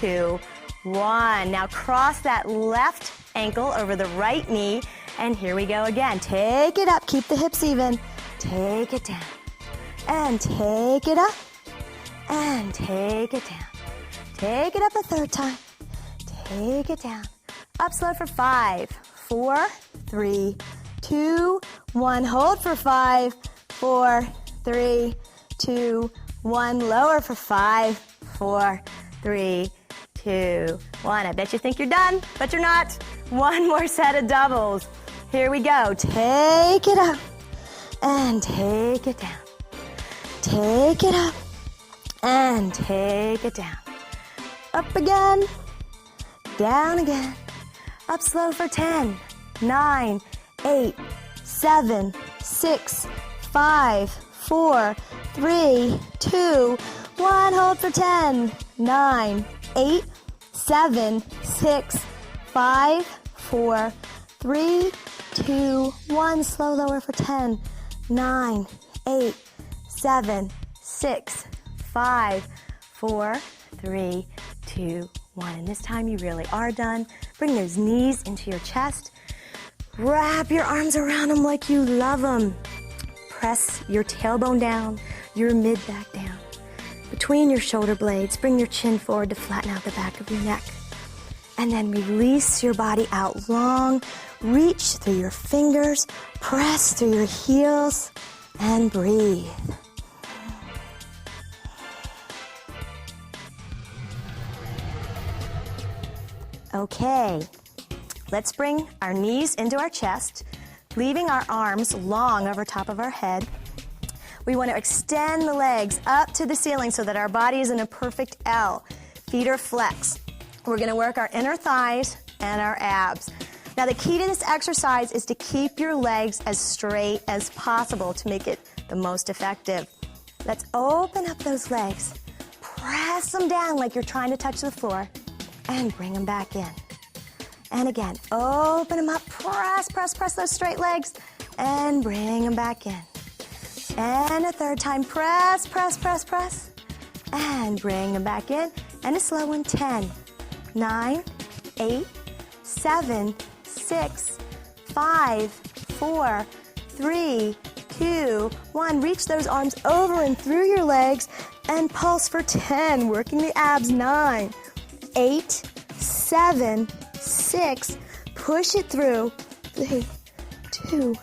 2, 1. Now cross that left ankle over the right knee. And here we go again. Take it up. Keep the hips even. Take it down. And take it up. And take it down. Take it up a third time. Take it down. Up slow for 5, 4, 3, 2, 1. Hold for 5, 4, 3, 2, 1. Lower for 5, 4, 3, 2, 1. I bet you think you're done, but you're not. One more set of doubles. Here we go. Take it up and take it down. Take it up and take it down. Up again, down again. Up slow for 10, 9, 8, 7, 6, 5, 4, 3, 2, 1. Hold for 10, 9, 8, 7, 6, 5, 4, 3, 2, 1. Slow lower for 10, 9, 8, 7, 6, 5, 4, 3, 2, 1. And this time you really are done. Bring those knees into your chest. Wrap your arms around them like you love them. Press your tailbone down, your mid back down. Between your shoulder blades, bring your chin forward to flatten out the back of your neck. And then release your body out long. Reach through your fingers, press through your heels, and breathe. Okay, let's bring our knees into our chest, leaving our arms long over top of our head. We want to extend the legs up to the ceiling so that our body is in a perfect L. Feet are flexed. We're going to work our inner thighs and our abs. Now, the key to this exercise is to keep your legs as straight as possible to make it the most effective. Let's open up those legs. Press them down like you're trying to touch the floor and bring them back in. And again, open them up, press those straight legs and bring them back in. And a third time, press, and bring them back in. And a slow one, 10, 9, 8, 7, 6, 5, 4, 3, 2, 1. Reach those arms over and through your legs and pulse for 10, working the abs. 9, 8, 7, 6, push it through. 3, 2,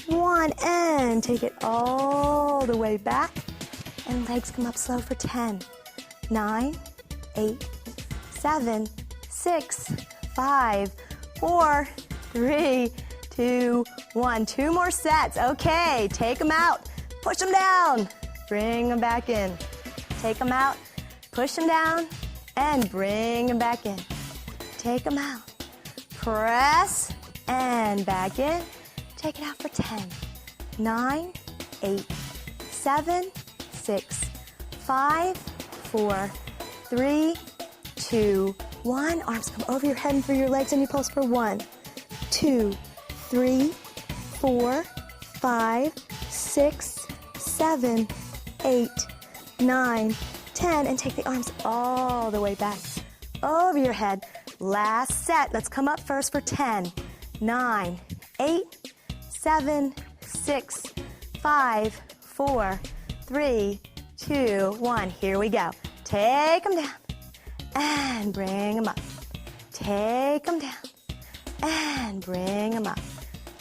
1, and take it all the way back. And legs come up slow for 10, 9, 8, 7, 6, 5, 4, 3, 2, 1. 2 more sets. Okay, take them out. Push them down. Bring them back in. Take them out. Push them down. And bring them back in. Take them out. Press and back in. Take it out for 10, 9, 8, 7, 6, 5, 4, 3, 2, 1. Arms come over your head and through your legs, and you pulse for 1, 2, 3, 4, 5, 6, 7, 8, 9, 10. And take the arms all the way back over your head. Last set. Let's come up first for 10, 9, 8, 7, 6, 5, 4, 3, 2, 1. Here we go. Take them down and bring them up. Take them down and bring them up.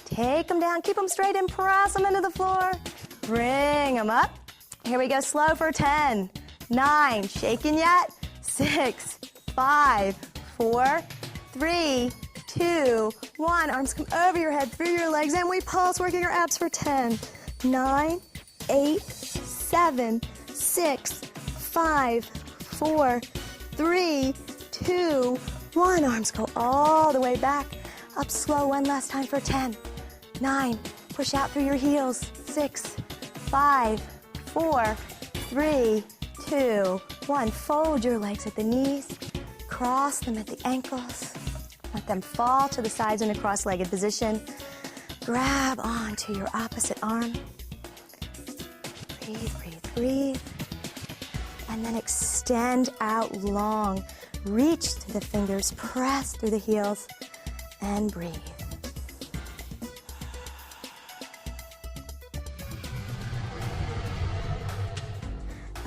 Take them down. Keep them straight and press them into the floor. Bring them up. Here we go. Slow for 10, 9. Shaking yet? 6, 5, 4, 3, 2, 1. Arms come over your head, through your legs, and we pulse, working our abs for 10, 9, 8, 7, 6, 5, 4, 3, 2, 1. Arms go all the way back. Up slow one last time for 10, 9. Push out through your heels. 6, 5, 4, 3, 2, 1. Fold your legs at the knees. Cross them at the ankles. Let them fall to the sides in a cross-legged position. Grab onto your opposite arm. Breathe, breathe, breathe. And then extend out long. Reach through the fingers, press through the heels, and breathe.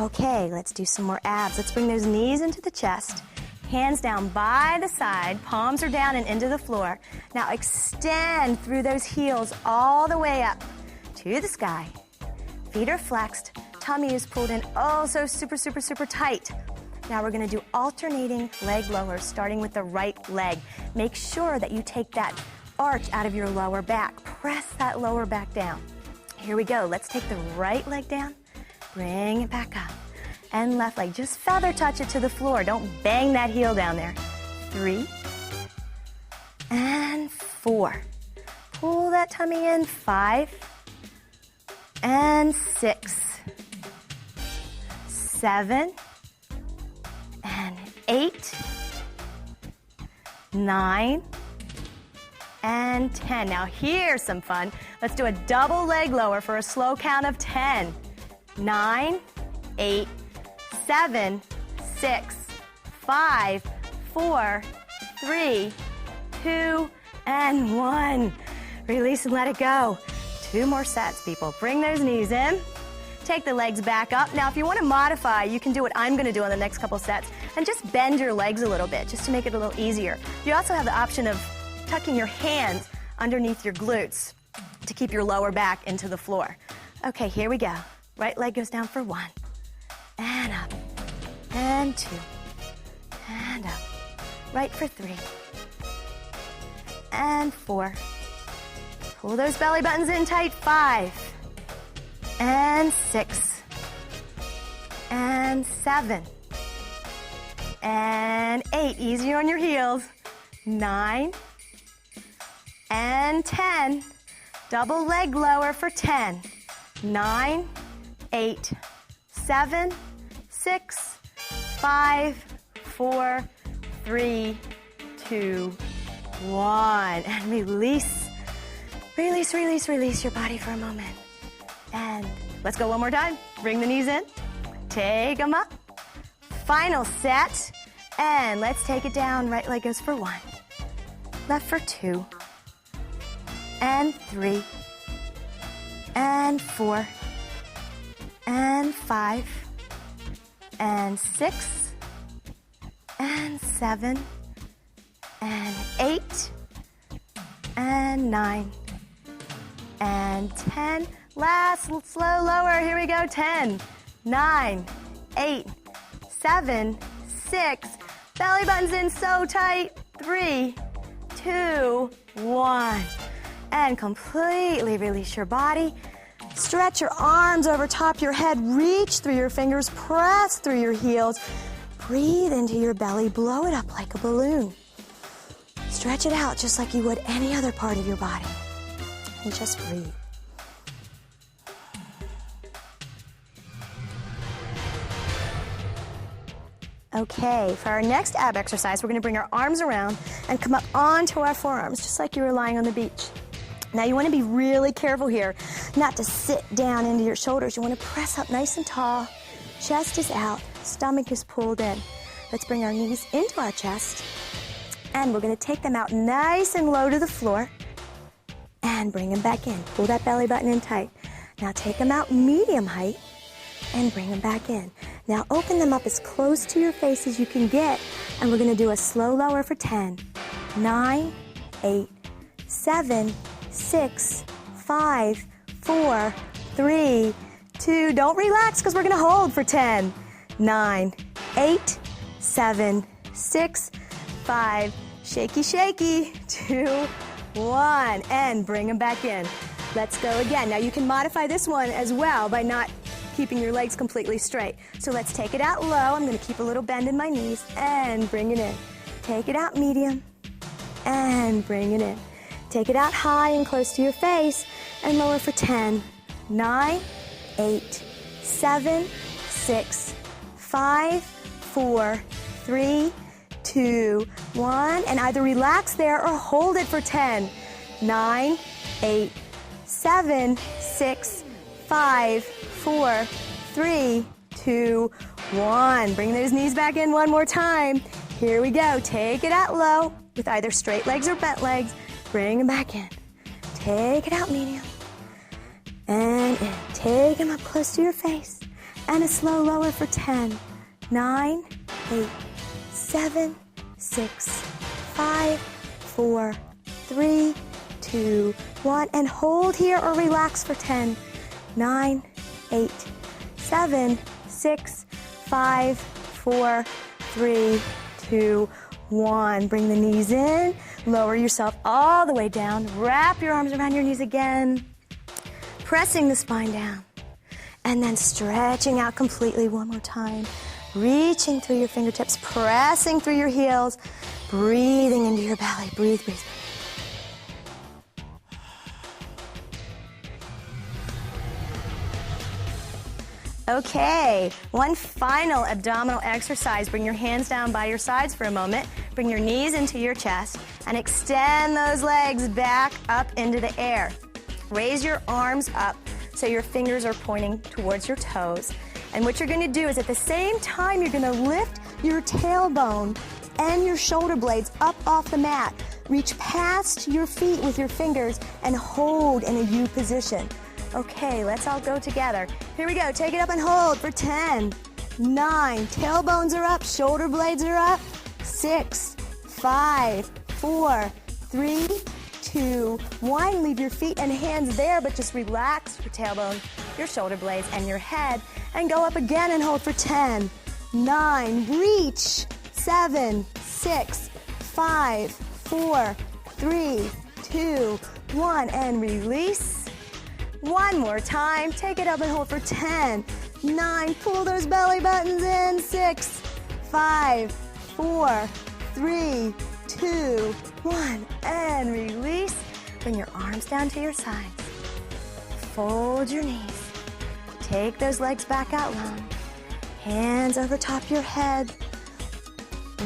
Okay, let's do some more abs. Let's bring those knees into the chest. Hands down by the side, palms are down and into the floor. Now extend through those heels all the way up to the sky. Feet are flexed, tummy is pulled in oh so super, super, super tight. Now we're going to do alternating leg lowers, starting with the right leg. Make sure that you take that arch out of your lower back. Press that lower back down. Here we go. Let's take the right leg down, bring it back up. And left leg, just feather touch it to the floor. Don't bang that heel down there. 3 and 4. Pull that tummy in. 5 and 6, 7 and 8, 9 and 10. Now here's some fun. Let's do a double leg lower for a slow count of 10. 9, 8, 7, 6, 5, 4, 3, 2, and 1. Release and let it go. 2 more sets, people. Bring those knees in. Take the legs back up. Now, if you want to modify, you can do what I'm going to do on the next couple sets and just bend your legs a little bit just to make it a little easier. You also have the option of tucking your hands underneath your glutes to keep your lower back into the floor. Okay, here we go. Right leg goes down for 1, and up, and 2, and up. Right for 3, and 4. Pull those belly buttons in tight. 5, and 6, and 7, and 8. Easier on your heels. 9, and 10. Double leg lower for 10. 9, 8, 7, 6, 5, 4, 3, 2, 1. And release. Release, release, release your body for a moment. And let's go one more time. Bring the knees in. Take them up. Final set. And let's take it down. Right leg goes for 1. Left for 2. And 3. And 4. And 5. And 6. And 7. And 8. And 9. And 10. Last slow lower. Here we go. 10, 9, 8, 7, 6. Belly buttons in so tight. 3, 2, 1. And completely release your body. Stretch your arms over top your head. Reach through your fingers. Press through your heels. Breathe into your belly. Blow it up like a balloon. Stretch it out just like you would any other part of your body. And just breathe. Okay, for our next ab exercise, we're going to bring our arms around and come up onto our forearms, just like you were lying on the beach. Now, you want to be really careful here not to sit down into your shoulders. You want to press up nice and tall. Chest is out. Stomach is pulled in. Let's bring our knees into our chest. And we're going to take them out nice and low to the floor. And bring them back in. Pull that belly button in tight. Now, take them out medium height. And bring them back in. Now open them up as close to your face as you can get, and we're going to do a slow lower for 10, 9, 8, 7, 6, 5, 4, 3, 2. Don't relax because we're going to hold for 10, 9, 8, 7, 6, 5, shaky, shaky, 2, 1, and bring them back in. Let's go again. Now you can modify this one as well by not keeping your legs completely straight. So let's take it out low. I'm going to keep a little bend in my knees and bring it in. Take it out medium and bring it in. Take it out high and close to your face and lower for 10, 9, 8, 7, 6, 5, 4, 3, 2, 1. And either relax there or hold it for 10, 9, 8, 7, 6, 5, 4, 3, 2, 1. Bring those knees back in one more time. Here we go. Take it out low with either straight legs or bent legs. Bring them back in. Take it out medium. And in. Take them up close to your face. And a slow lower for 10, 9, 8, 7, 6, 5, 4, 3, 2, 1. And hold here or relax for 10, 9, 8, 7, 6, 5, 4, 3, 2, 1. Bring the knees in. Lower yourself all the way down. Wrap your arms around your knees again. Pressing the spine down. And then stretching out completely one more time. Reaching through your fingertips, pressing through your heels. Breathing into your belly. Breathe, breathe. Okay, one final abdominal exercise. Bring your hands down by your sides for a moment. Bring your knees into your chest and extend those legs back up into the air. Raise your arms up so your fingers are pointing towards your toes. And what you're going to do is at the same time, you're going to lift your tailbone and your shoulder blades up off the mat. Reach past your feet with your fingers and hold in a U position. Okay, let's all go together. Here we go. Take it up and hold for 10, 9. Tailbones are up. Shoulder blades are up. 6, 5, 4, 3, 2, 1. Leave your feet and hands there, but just relax your tailbone, your shoulder blades, and your head. And go up again and hold for 10, 9. Reach. 7, 6, 5, 4, 3, 2, 1. And release. One more time. Take it up and hold for 10, 9. Pull those belly buttons in. 6, 5, 4, 3, 2, 1. And release. Bring your arms down to your sides. Fold your knees. Take those legs back out long. Hands over top your head.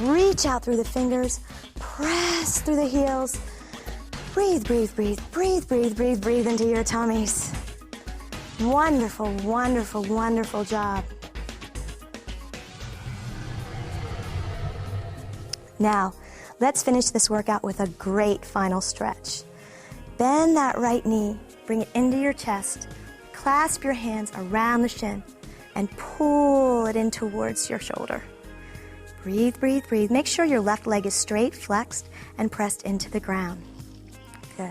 Reach out through the fingers. Press through the heels. Breathe, breathe, breathe, breathe, breathe, breathe, breathe into your tummies. Wonderful, wonderful, wonderful job. Now, let's finish this workout with a great final stretch. Bend that right knee, bring it into your chest, clasp your hands around the shin, and pull it in towards your shoulder. Breathe, breathe, breathe. Make sure your left leg is straight, flexed, and pressed into the ground. Good.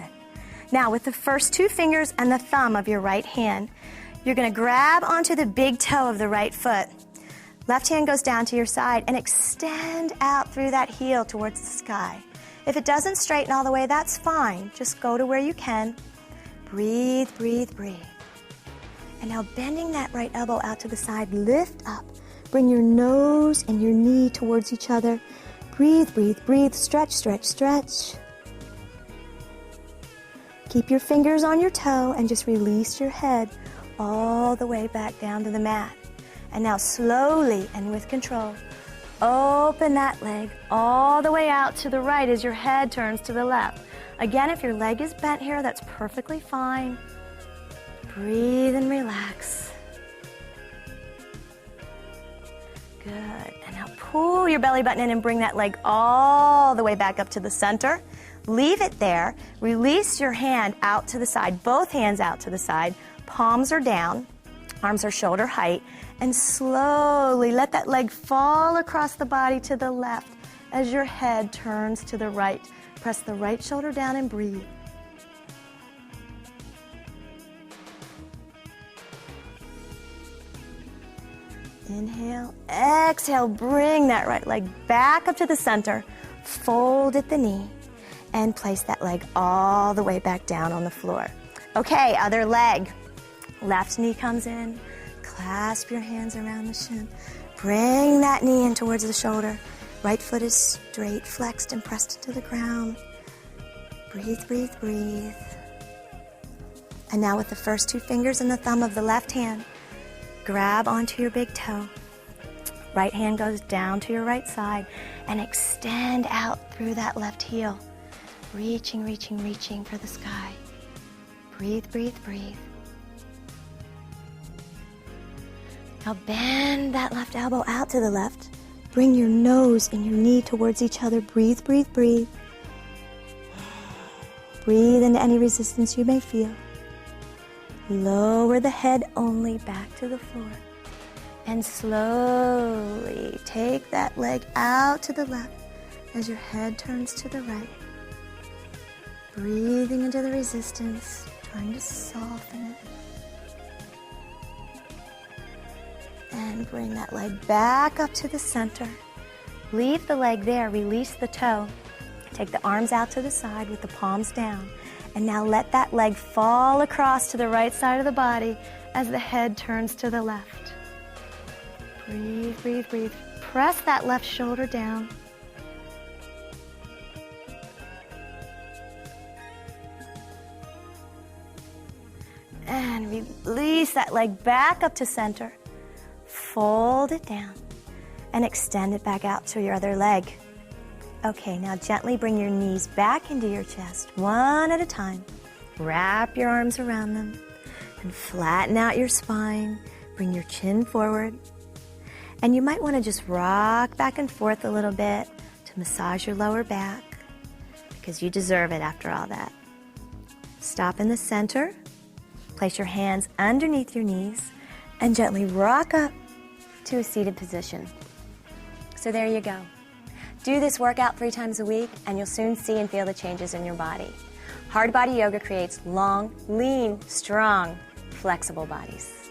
Now, with the first 2 fingers and the thumb of your right hand, you're going to grab onto the big toe of the right foot. Left hand goes down to your side and extend out through that heel towards the sky. If it doesn't straighten all the way, that's fine. Just go to where you can. Breathe, breathe, breathe. And now bending that right elbow out to the side, lift up. Bring your nose and your knee towards each other. Breathe, breathe, breathe. Stretch, stretch, stretch. Keep your fingers on your toe and just release your head all the way back down to the mat. And now slowly and with control, open that leg all the way out to the right as your head turns to the left. Again, if your leg is bent here, that's perfectly fine. Breathe and relax. Good. And now pull your belly button in and bring that leg all the way back up to the center. Leave it there. Release your hand out to the side, both hands out to the side. Palms are down, arms are shoulder height, and slowly let that leg fall across the body to the left as your head turns to the right. Press the right shoulder down and breathe. Inhale, exhale, bring that right leg back up to the center, fold at the knee, and place that leg all the way back down on the floor. Okay, other leg. Left knee comes in. Clasp your hands around the shin. Bring that knee in towards the shoulder. Right foot is straight, flexed, and pressed into the ground. Breathe, breathe, breathe. And now with the first 2 fingers and the thumb of the left hand, grab onto your big toe. Right hand goes down to your right side and extend out through that left heel. Reaching, reaching, reaching for the sky. Breathe, breathe, breathe. Now bend that left elbow out to the left. Bring your nose and your knee towards each other. Breathe, breathe, breathe. Breathe into any resistance you may feel. Lower the head only back to the floor. And slowly take that leg out to the left as your head turns to the right. Breathing into the resistance, trying to soften it. And bring that leg back up to the center. Leave the leg there, release the toe. Take the arms out to the side with the palms down. And now let that leg fall across to the right side of the body as the head turns to the left. Breathe, breathe, breathe. Press that left shoulder down. And release that leg back up to center. Fold it down and extend it back out to your other leg. Okay, now gently bring your knees back into your chest, one at a time. Wrap your arms around them and flatten out your spine. Bring your chin forward. And you might want to just rock back and forth a little bit to massage your lower back because you deserve it after all that. Stop in the center. Place your hands underneath your knees and gently rock up to a seated position. So there you go. Do this workout 3 times a week and you'll soon see and feel the changes in your body. Hard body yoga creates long, lean, strong, flexible bodies.